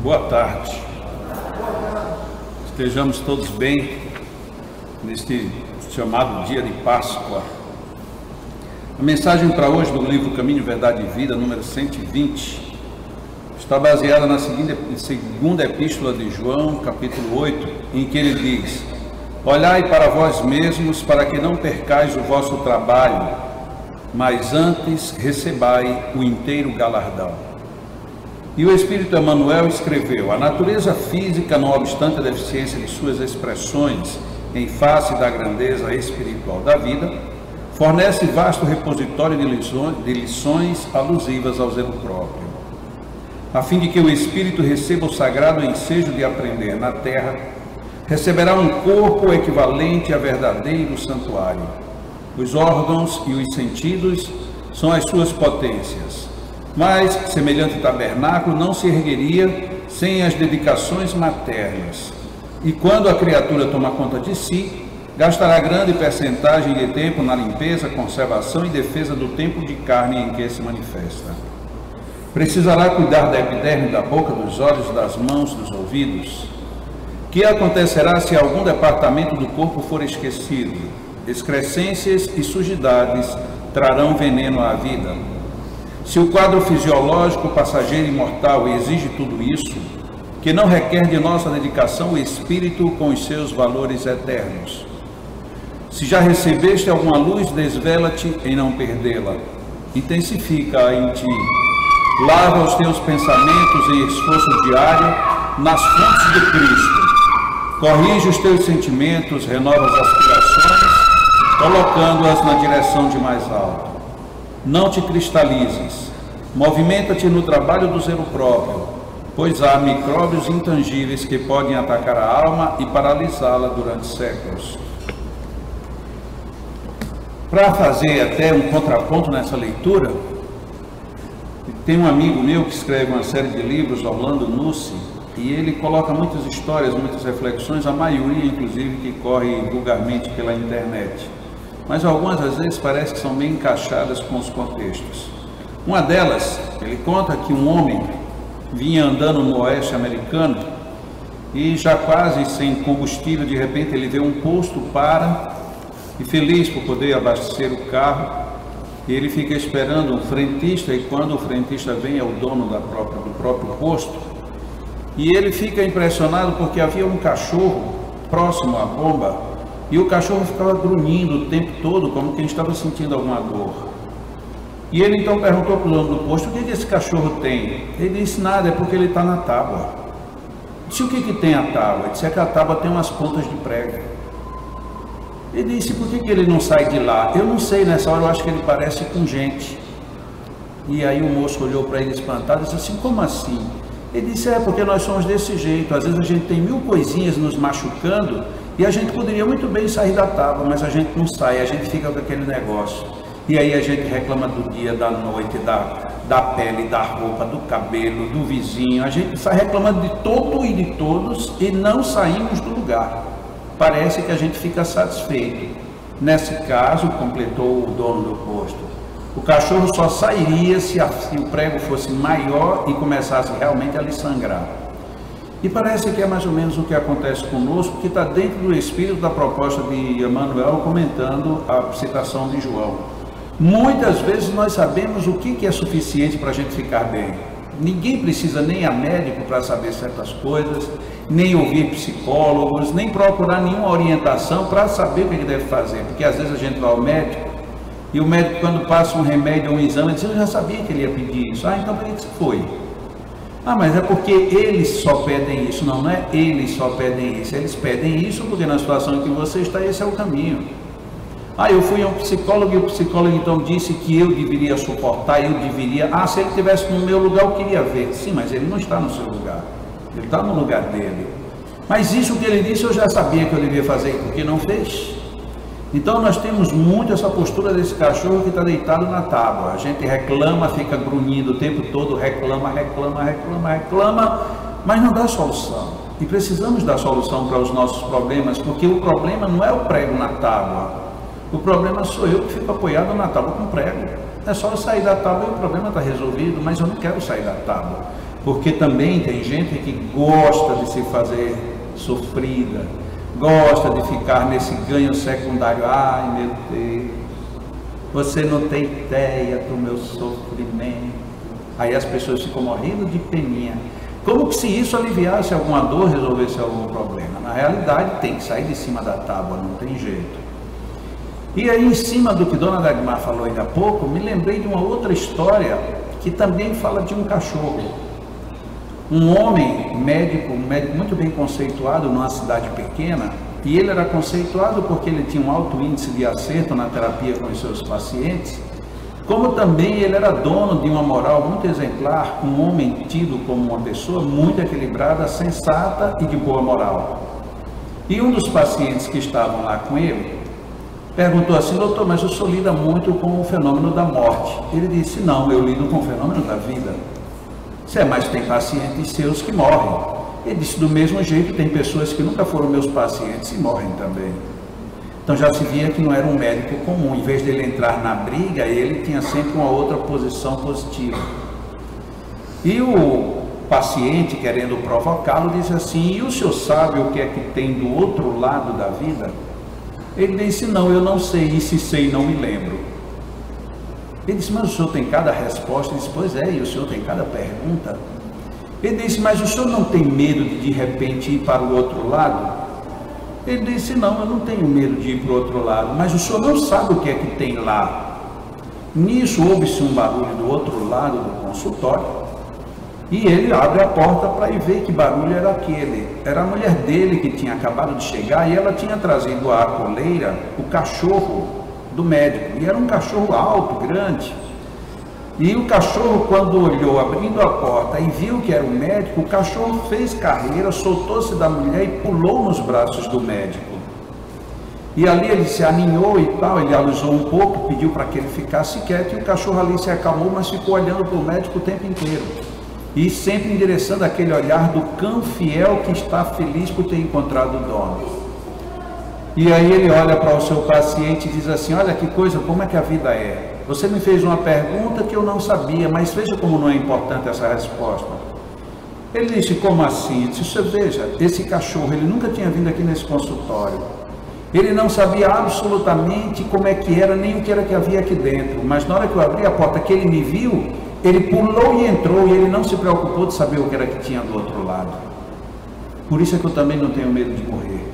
Boa tarde. Estejamos todos bem neste chamado dia de Páscoa. A mensagem para hoje do livro Caminho, Verdade e Vida, número 120, está baseada na segunda epístola de João, capítulo 8, em que ele diz: Olhai para vós mesmos, para que não percais o vosso trabalho, mas antes recebai o inteiro galardão. E o Espírito Emmanuel escreveu: a natureza física, não obstante a deficiência de suas expressões em face da grandeza espiritual da vida, fornece vasto repositório de lições alusivas ao zelo próprio, a fim de que o Espírito receba o sagrado ensejo de aprender na terra, receberá um corpo equivalente a verdadeiro santuário. Os órgãos e os sentidos são as suas potências, mas semelhante tabernáculo não se ergueria sem as dedicações maternas. E quando a criatura toma conta de si, gastará grande percentagem de tempo na limpeza, conservação e defesa do templo de carne em que se manifesta. Precisará cuidar da epiderme, da boca, dos olhos, das mãos, dos ouvidos. Que acontecerá se algum departamento do corpo for esquecido? Excrescências e sujidades trarão veneno à vida. Se o quadro fisiológico, passageiro e mortal exige tudo isso, que não requer de nossa dedicação o espírito com os seus valores eternos. Se já recebeste alguma luz, desvela-te em não perdê-la. Intensifica-a em ti. Lava os teus pensamentos em esforço diário nas fontes de Cristo. Corrige os teus sentimentos, renova as aspirações, colocando-as na direção de mais alto. Não te cristalizes. Movimenta-te no trabalho do zelo próprio, pois há micróbios intangíveis que podem atacar a alma e paralisá-la durante séculos. Para fazer até um contraponto nessa leitura, tem um amigo meu que escreve uma série de livros, Orlando Nussi, e ele coloca muitas histórias, muitas reflexões, a maioria inclusive que corre vulgarmente pela internet, mas algumas às vezes parece que são bem encaixadas com os contextos. Uma delas, ele conta que um homem vinha andando no oeste americano e já quase sem combustível, de repente ele vê um posto, para, e feliz por poder abastecer o carro, e ele fica esperando um frentista, e quando o frentista vem é o dono do próprio posto, e ele fica impressionado porque havia um cachorro próximo à bomba, e o cachorro ficava grunhindo o tempo todo, como quem estava sentindo alguma dor. E ele então perguntou para o dono do posto: o que esse cachorro tem? Ele disse: nada, é porque ele está na tábua. Disse: o que tem a tábua? Ele disse: é que a tábua tem umas pontas de prego. Ele disse: por que ele não sai de lá? Eu não sei, nessa hora eu acho que ele parece com gente. E aí o moço olhou para ele espantado e disse assim: como assim? Ele disse: é porque nós somos desse jeito, às vezes a gente tem 1000 coisinhas nos machucando e a gente poderia muito bem sair da tábua, mas a gente não sai, a gente fica com aquele negócio. E aí a gente reclama do dia, da noite, da pele, da roupa, do cabelo, do vizinho. A gente sai reclamando de todo e de todos e não saímos do lugar. Parece que a gente fica satisfeito. Nesse caso, completou o dono do posto, o cachorro só sairia se o prego fosse maior e começasse realmente a lhe sangrar. E parece que é mais ou menos o que acontece conosco, que está dentro do espírito da proposta de Emmanuel, comentando a citação de João. Muitas vezes nós sabemos o que é suficiente para a gente ficar bem. Ninguém precisa nem a médico para saber certas coisas, nem ouvir psicólogos, nem procurar nenhuma orientação para saber o que deve fazer. Porque às vezes a gente vai ao médico e o médico, quando passa um remédio ou um exame, diz: eu já sabia que ele ia pedir isso. Então para que você foi? Mas é porque eles só pedem isso. Não é eles só pedem isso. Eles pedem isso porque na situação em que você está, esse é o caminho. Eu fui a um psicólogo e o psicólogo então disse que eu deveria suportar, eu deveria... se ele estivesse no meu lugar, eu queria ver. Sim, mas ele não está no seu lugar. Ele está no lugar dele. Mas isso que ele disse, eu já sabia que eu devia fazer, porque não fez. Então nós temos muito essa postura desse cachorro que está deitado na tábua. A gente reclama, fica grunhindo o tempo todo, reclama, mas não dá solução. E precisamos dar solução para os nossos problemas, porque o problema não é o prego na tábua. O problema sou eu que fico apoiado na tábua com prego. É só eu sair da tábua e o problema está resolvido, mas eu não quero sair da tábua. Porque também tem gente que gosta de se fazer sofrida, gosta de ficar nesse ganho secundário. Ai, meu Deus, você não tem ideia do meu sofrimento. Aí as pessoas ficam morrendo de peninha, como que se isso aliviasse alguma dor, resolvesse algum problema. Na realidade, tem que sair de cima da tábua, não tem jeito. E aí, em cima do que Dona Dagmar falou ainda há pouco, me lembrei de uma outra história que também fala de um cachorro. Um homem, um médico muito bem conceituado numa cidade pequena, e ele era conceituado porque ele tinha um alto índice de acerto na terapia com os seus pacientes, como também ele era dono de uma moral muito exemplar, um homem tido como uma pessoa muito equilibrada, sensata e de boa moral. E um dos pacientes que estavam lá com ele perguntou assim: doutor, mas o senhor lida muito com o fenômeno da morte? Ele disse: não, eu lido com o fenômeno da vida. Mas tem pacientes seus que morrem. Ele disse: do mesmo jeito, tem pessoas que nunca foram meus pacientes e morrem também. Então já se via que não era um médico comum. Em vez de ele entrar na briga, ele tinha sempre uma outra posição positiva. E o paciente, querendo provocá-lo, disse assim: e o senhor sabe o que é que tem do outro lado da vida? Ele disse: não, eu não sei, e se sei, não me lembro. Ele disse: mas o senhor tem cada resposta? Ele disse: pois é, e o senhor tem cada pergunta? Ele disse: mas o senhor não tem medo de repente ir para o outro lado? Ele disse: não, eu não tenho medo de ir para o outro lado, mas o senhor não sabe o que é que tem lá. Nisso ouve-se um barulho do outro lado do consultório, e ele abre a porta para ir ver que barulho era aquele. Era a mulher dele que tinha acabado de chegar, e ela tinha trazido à coleira o cachorro do médico, e era um cachorro alto, grande. E o cachorro, quando olhou, abrindo a porta e viu que era o médico, o cachorro fez carreira, soltou-se da mulher e pulou nos braços do médico. E ali ele se aninhou e tal, ele alisou um pouco, pediu para que ele ficasse quieto, e o cachorro ali se acalmou, mas ficou olhando para o médico o tempo inteiro. E sempre endereçando aquele olhar do cão fiel que está feliz por ter encontrado o dono. E aí ele olha para o seu paciente e diz assim: olha que coisa, como é que a vida é? Você me fez uma pergunta que eu não sabia, mas veja como não é importante essa resposta. Ele disse: como assim? Ele disse: você veja, esse cachorro, ele nunca tinha vindo aqui nesse consultório. Ele não sabia absolutamente como é que era, nem o que era que havia aqui dentro. Mas na hora que eu abri a porta, que ele me viu, ele pulou e entrou, e ele não se preocupou de saber o que era que tinha do outro lado. Por isso é que eu também não tenho medo de morrer.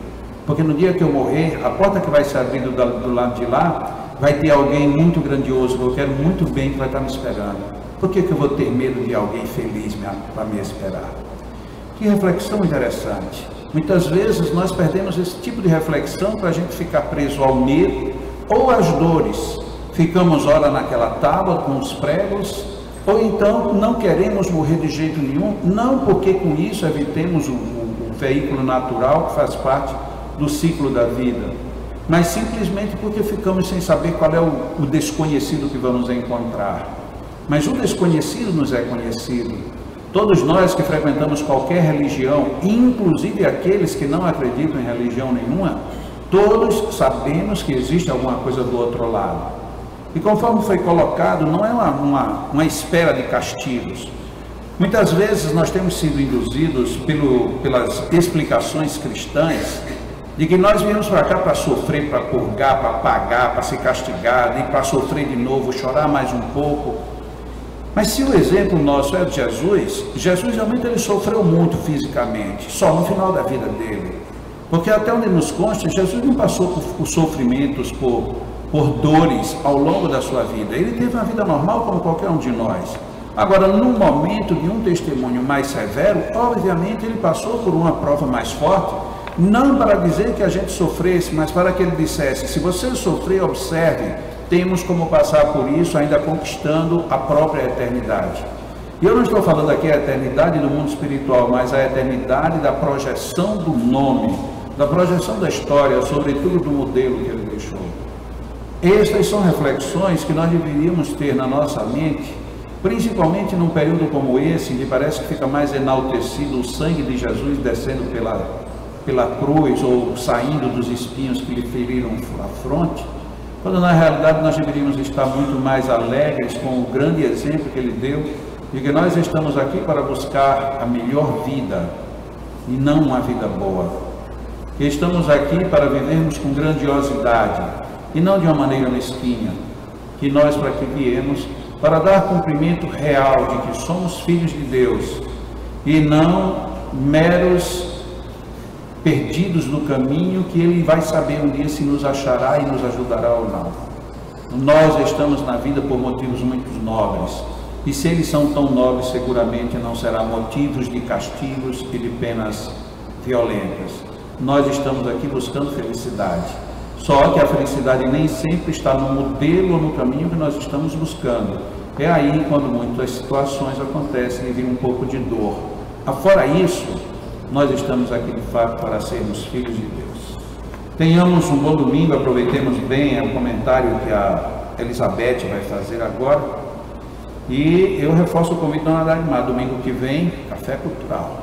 Porque no dia que eu morrer, a porta que vai se abrir do lado de lá, vai ter alguém muito grandioso, que eu quero muito bem, que vai estar me esperando. Por que eu vou ter medo de alguém feliz para me esperar? Que reflexão interessante. Muitas vezes nós perdemos esse tipo de reflexão para a gente ficar preso ao medo ou às dores. Ficamos ora naquela tábua com os pregos, ou então não queremos morrer de jeito nenhum, não porque com isso evitemos o veículo natural que faz parte do ciclo da vida, mas simplesmente porque ficamos sem saber qual é o desconhecido que vamos encontrar. Mas o desconhecido nos é conhecido. Todos nós que frequentamos qualquer religião, inclusive aqueles que não acreditam em religião nenhuma, todos sabemos que existe alguma coisa do outro lado. E conforme foi colocado, não é uma espera de castigos. Muitas vezes nós temos sido induzidos pelas explicações cristãs de que nós viemos para cá para sofrer, para purgar, para pagar, para ser castigado, e para sofrer de novo, chorar mais um pouco. Mas se o exemplo nosso é de Jesus, Jesus realmente ele sofreu muito fisicamente, só no final da vida dele. Porque até onde nos consta, Jesus não passou por sofrimentos, por dores ao longo da sua vida. Ele teve uma vida normal como qualquer um de nós. Agora, no momento de um testemunho mais severo, obviamente ele passou por uma prova mais forte, não para dizer que a gente sofresse, mas para que ele dissesse: se você sofrer, observe, temos como passar por isso ainda conquistando a própria eternidade. E eu não estou falando aqui a eternidade do mundo espiritual, mas a eternidade da projeção do nome, da projeção da história, sobretudo do modelo que ele deixou. Estas são reflexões que nós deveríamos ter na nossa mente, principalmente num período como esse, em que parece que fica mais enaltecido o sangue de Jesus descendo pela cruz ou saindo dos espinhos que lhe feriram a fronte, quando na realidade nós deveríamos estar muito mais alegres com o grande exemplo que ele deu Diga, nós estamos aqui para buscar a melhor vida e não uma vida boa. Que estamos aqui para vivermos com grandiosidade e não de uma maneira mesquinha. Que nós para que viemos para dar cumprimento real de que somos filhos de Deus e não meros perdidos no caminho, que Ele vai saber um dia se nos achará e nos ajudará ou não. Nós estamos na vida por motivos muito nobres, e se eles são tão nobres, seguramente não será motivos de castigos e de penas violentas. Nós estamos aqui buscando felicidade, só que a felicidade nem sempre está no modelo ou no caminho que nós estamos buscando. É aí quando muitas situações acontecem e vem um pouco de dor. Afora isso, nós estamos aqui de fato para sermos filhos de Deus. Tenhamos um bom domingo, aproveitemos bem o comentário que a Elizabeth vai fazer agora. E eu reforço o convite da Dona Dagmar, domingo que vem, café cultural.